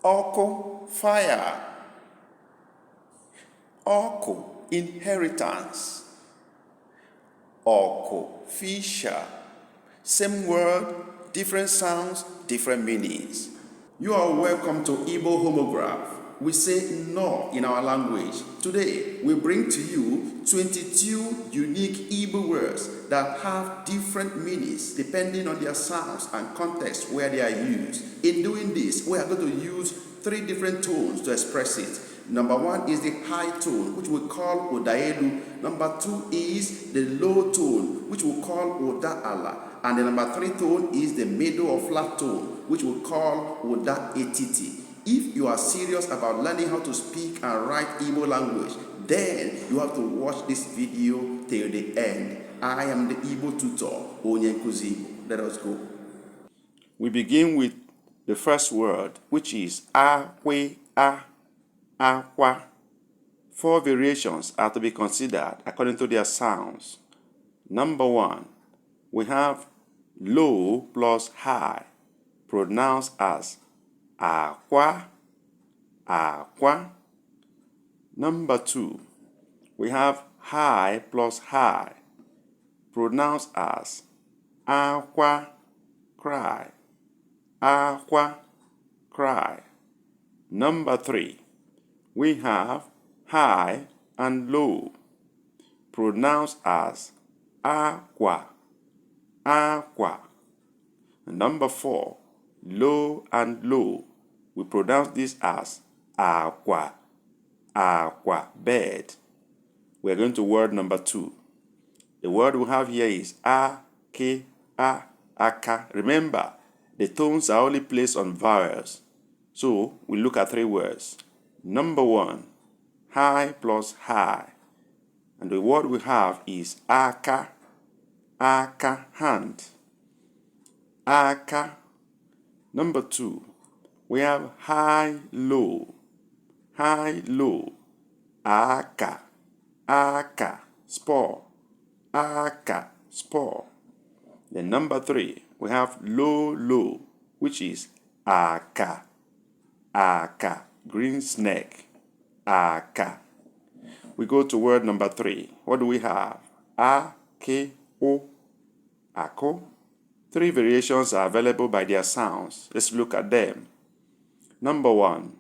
Oko, fire. Oko, inheritance. Oko, fisher. Same word, different sounds, different meanings. You are welcome to Igbo Homograph. We say no in our language. Today, we bring to you 22 unique Igbo words that have different meanings depending on their sounds and context where they are used. In doing this, we are going to use 3 different tones to express it. Number 1 is the high tone, which we call Odaelu. Number 2 is the low tone, which we call Odaala. And the number 3 tone is the middle or flat tone, which we call Oda Etiti. If you are serious about learning how to speak and write Igbo language, then you have to watch this video till the end. I am the Igbo tutor, Onye Nkuzi Igbo. Let us go. We begin with the first word, which is Akwe A. Akwa. 4 variations are to be considered according to their sounds. Number 1, we have low plus high, pronounced as Akwa, Akwa. Number 2, we have high plus high, pronounced as Akwa, cry, Akwa, cry. Number 3, we have high and low, pronounced as Akwa, Akwa. Number 4, low and low, we pronounce this as Akwa, Akwa, bed. We are going to word number 2. The word we have here is Ake, A, Aka. Remember, the tones are only placed on vowels. So we look at 3 words. Number 1, high plus high. And the word we have is Aka, Aka, hand. Aka. Number 2, we have high, low. High, low. Aka, Aka, spore. Aka, spore. Then number 3, we have low, low, which is Aka, Aka, green snake, Aka. We go to word number 3. What do we have? Ake, O, Ako. 3 variations are available by their sounds. Let's look at them. Number 1,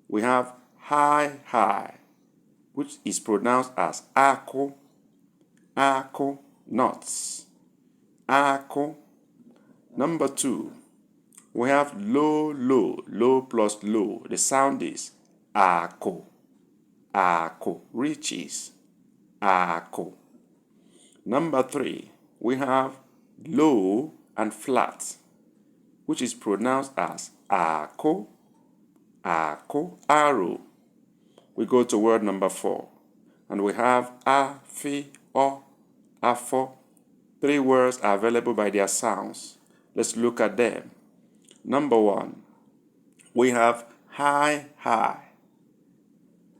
we have high, high, which is pronounced as Ako, Ako, nuts, Ako. Number 2, we have low, low, low plus low. The sound is Ako, Ako, riches, Ako. Number 3, we have low and flat, which is pronounced as Ako, Ako, arrow. We go to word number 4, and we have Afi, O, Afo. 3 words are available by their sounds. Let's look at them. Number 1, we have high, high,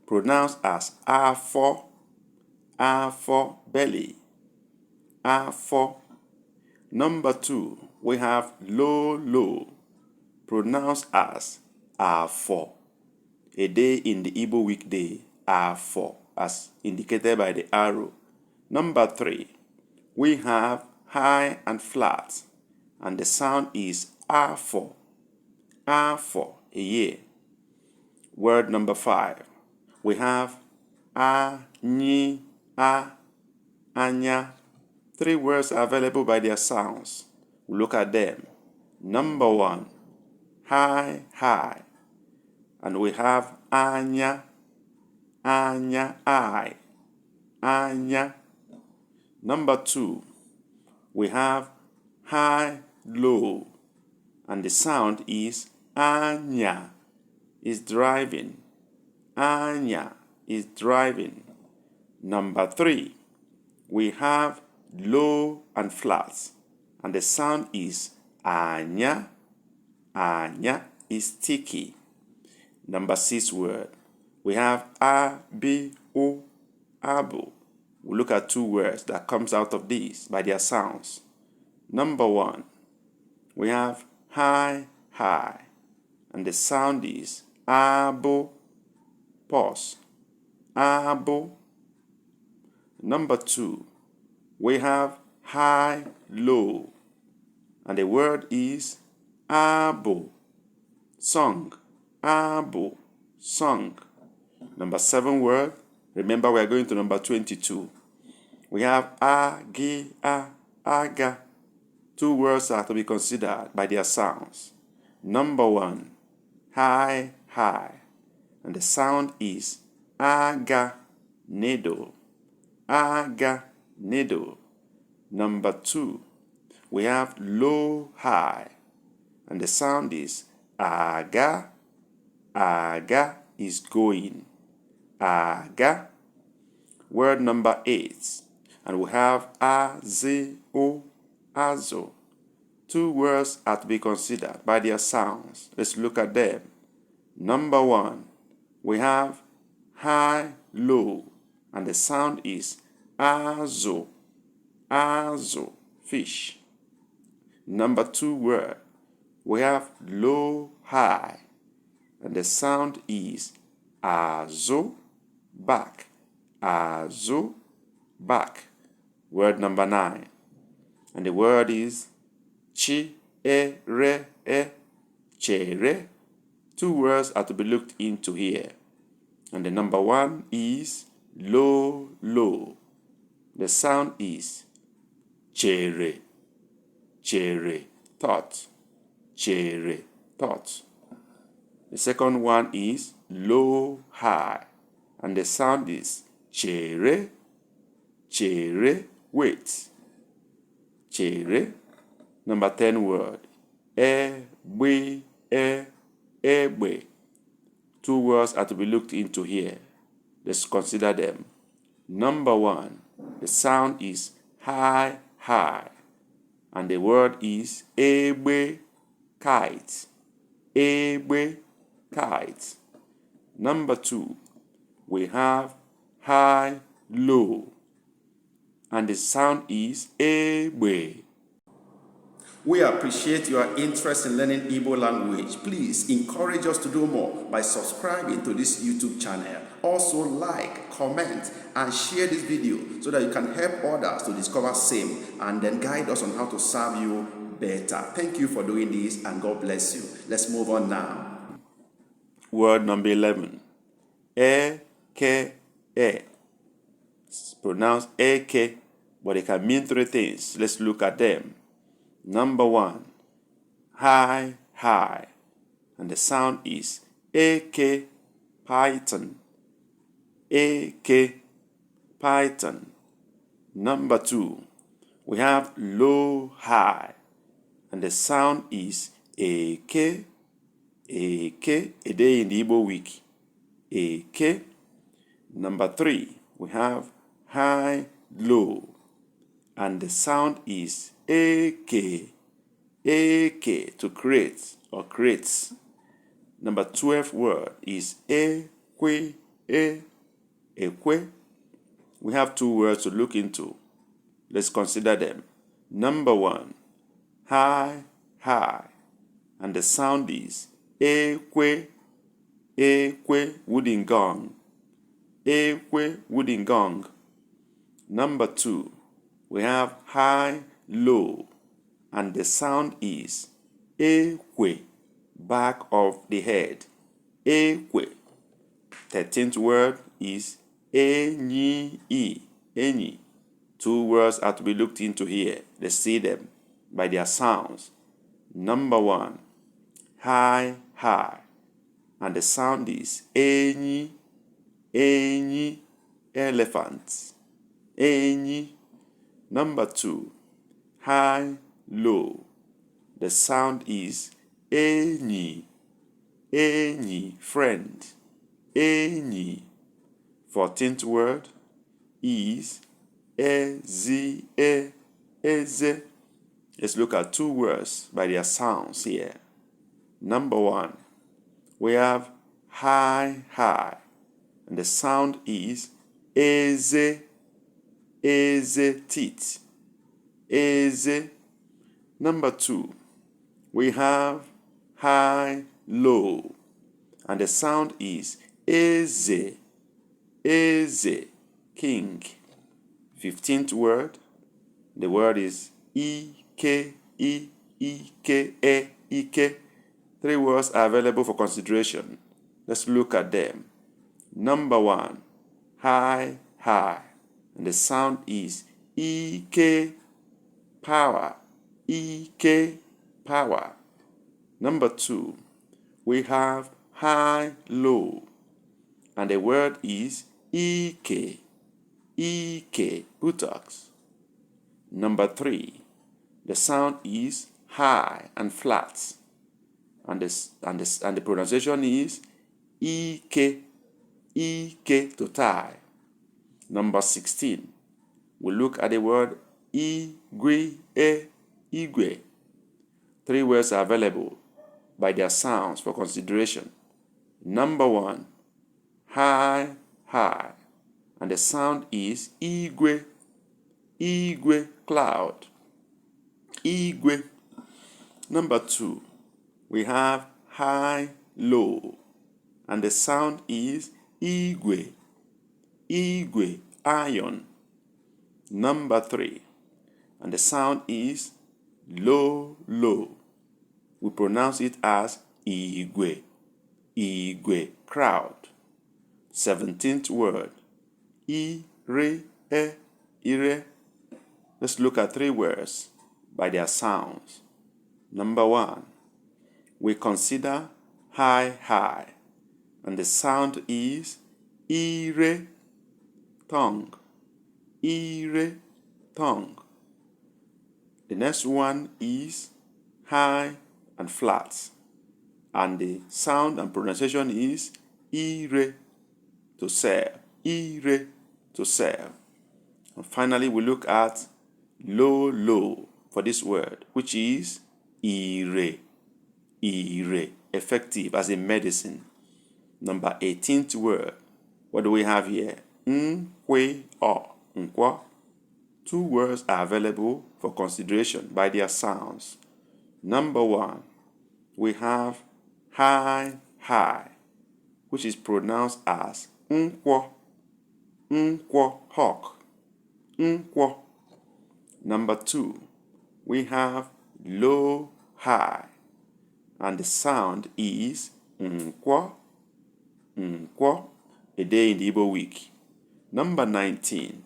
pronounced as Afo, Afo, belly, Afo. Number 2, we have low, low, pronounced as Afo. A day in the Igbo weekday, Afo, as indicated by the arrow. Number 3, we have high and flat, and the sound is Afo, Afo, a year. Word number 5, we have Anyi, A, Anya. 3 words are available by their sounds. We look at them. Number 1, high, high, and we have Anya, Anya, eye, Anya. Number 2, we have high, low, and the sound is Anya, is driving, Anya is driving. Number 3, we have low and flat, and the sound is Anya, Anya is sticky. Number 6 word, we have Abi, O, Abo. We look at 2 words that comes out of these by their sounds. Number 1, we have high, high, and the sound is abo. Pause. Abo. Number 2, we have high, low, and the word is abo. Song. Abo. Song. Number 7 word. Remember, we are going to number 22. We have agi, aga. 2 words are to be considered by their sounds. Number 1, high, high, and the sound is aga, needle. Aga, needle. Number 2, we have low, high, and the sound is aga, aga is going. Aga. Word number 8, and we have azeo, azo. 2 words are to be considered by their sounds. Let's look at them. Number 1, we have high, low, and the sound is azo, azo, fish. Number 2 word, we have low, high, and the sound is azo, back, azo, back. Word number 9, and the word is chi, re, chere. 2 words are to be looked into here. And the number 1 is low, low. The sound is chere, chere, thought, chere, thought. The second one is low, high, and the sound is chere, chere, wait, chere. Number 10 word, egbe, egbe. 2 words are to be looked into here. Let's consider them. Number 1, the sound is high, high, and the word is egbe, kite, egbe, kite. Number 2, we have high, low, and the sound is egbe. We appreciate your interest in learning Igbo language. Please encourage us to do more by subscribing to this YouTube channel. Also like, comment, and share this video so that you can help others to discover same and then guide us on how to serve you better. Thank you for doing this and God bless you. Let's move on now. Word number 11. Eke. It's pronounced eke, but it can mean 3 things. Let's look at them. Number 1, high, high, and the sound is eke, python, eke, python. Number 2, we have low, high, and the sound is eke, eke, a day in the Igbo week, eke. Number 3, we have high, low, and the sound is eke, eke, to create or creates. Number 12 word is ekwe, ekwe. We have 2 words to look into. Let's consider them. Number 1, high, high, and the sound is ekwe, ekwe, wooden gong, ekwe, wooden gong. Number 2, we have high, low, and the sound is ekwe, back of the head, ekwe. 13th word is enyi, enyi. 2 words are to be looked into here. Let's see them by their sounds. Number 1, high, high, and the sound is enyi, enyi, elephant, enyi. Number 2, high, low. The sound is enyi, enyi, friend, enyi. 14th word is eze, eze. Let's look at 2 words by their sounds here. Number 1, we have high, high, and the sound is eze, eze, teeth, eze. Number 2, we have high, low. And the sound is eze, eze, king. 15th word, the word is ike, ike. 3 words are available for consideration. Let's look at them. Number 1, high, high. And the sound is ike, power, ike, power. Number 2, we have high, low. And the word is ike, buttocks. Number 3, the sound is high and flat. And the pronunciation is ike, to tie. Number 16, we look at the word igwe. 3 words are available by their sounds for consideration. Number 1, high, high. And the sound is igwe, cloud, igwe. Number 2, we have high, low. And the sound is igwe, iron. Number 3, and the sound is low, low. We pronounce it as igwe, crowd. 17th word, ire. Let's look at 3 words by their sounds. Number 1, we consider high, high. And the sound is ire, tongue, tongue. The next one is high and flat. And the sound and pronunciation is ire, to serve, to serve. And finally, we look at low, low for this word, which is ire, effective as a medicine. Number 18th word, what do we have here? Nkwe or nkwa. 2 words are available for consideration by their sounds. Number 1, we have high, high, which is pronounced as nkwo, hawk, nkwo. Number 2, we have low, high, and the sound is nkwo, a day in the Igbo week. Number 19,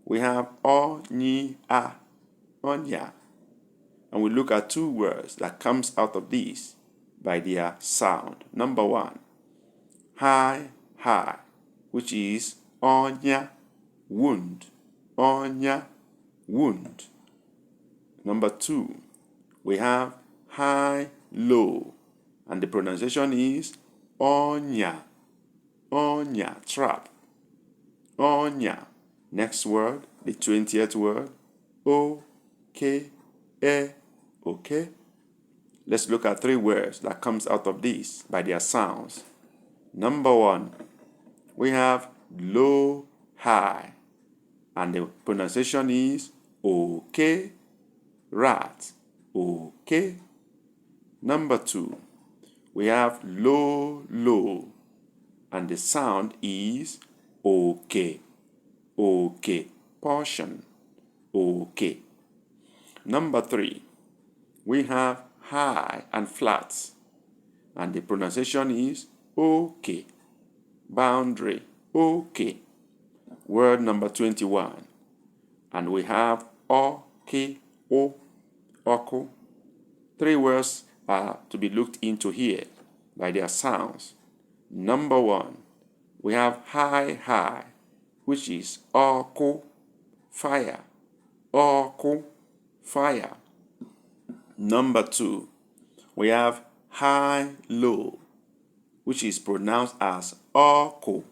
we have onya, and we look at 2 words that comes out of these by their sound. Number 1, high, high, which is onya, wound, wound. Number 2, we have high, low, and the pronunciation is onya, trap, onya. Next word, the 20th word, okay. Let's look at 3 words that comes out of these by their sounds. Number 1, we have low, high, and the pronunciation is okay, rat, okay. Number 2, we have low, low, and the sound is okay, portion, okay. Number 3, we have high and flat, and the pronunciation is okay, boundary, okay. Word number 21, and we have okay, oko. 3 words are to be looked into here by their sounds. Number 1, we have high, high, which is oko, fire, fire. Number 2, we have high, low, which is pronounced as oko,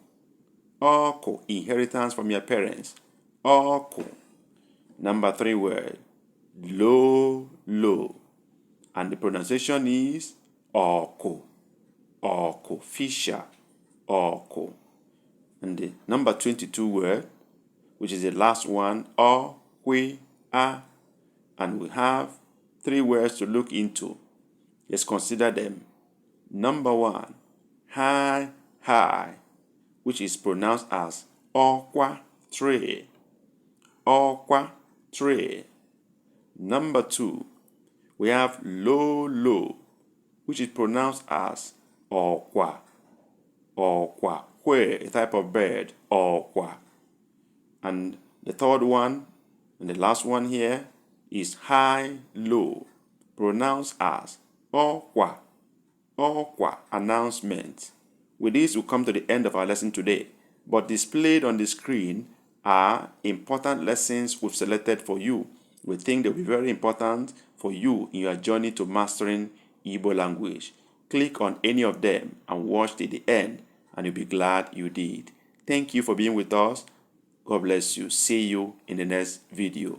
inheritance from your parents, oko. Number 3 word, low, low, and the pronunciation is oko, fisher, oko. And the number 22 word, which is the last one, we are, and we have 3 words to look into. Let's consider them. Number 1, high, high, which is pronounced as okwa tray. Okwa tray. Number 2, we have low, low, which is pronounced as okwa. Okwa, where a type of bird, okwa. And the third one, and the last one here, is high, low, pronounced as okwa. Okwa, announcement. With this, we come to the end of our lesson today. But displayed on the screen are important lessons we've selected for you. We think they'll be very important for you in your journey to mastering Igbo language. Click on any of them and watch till the end, and you'll be glad you did. Thank you for being with us. God bless you. See you in the next video.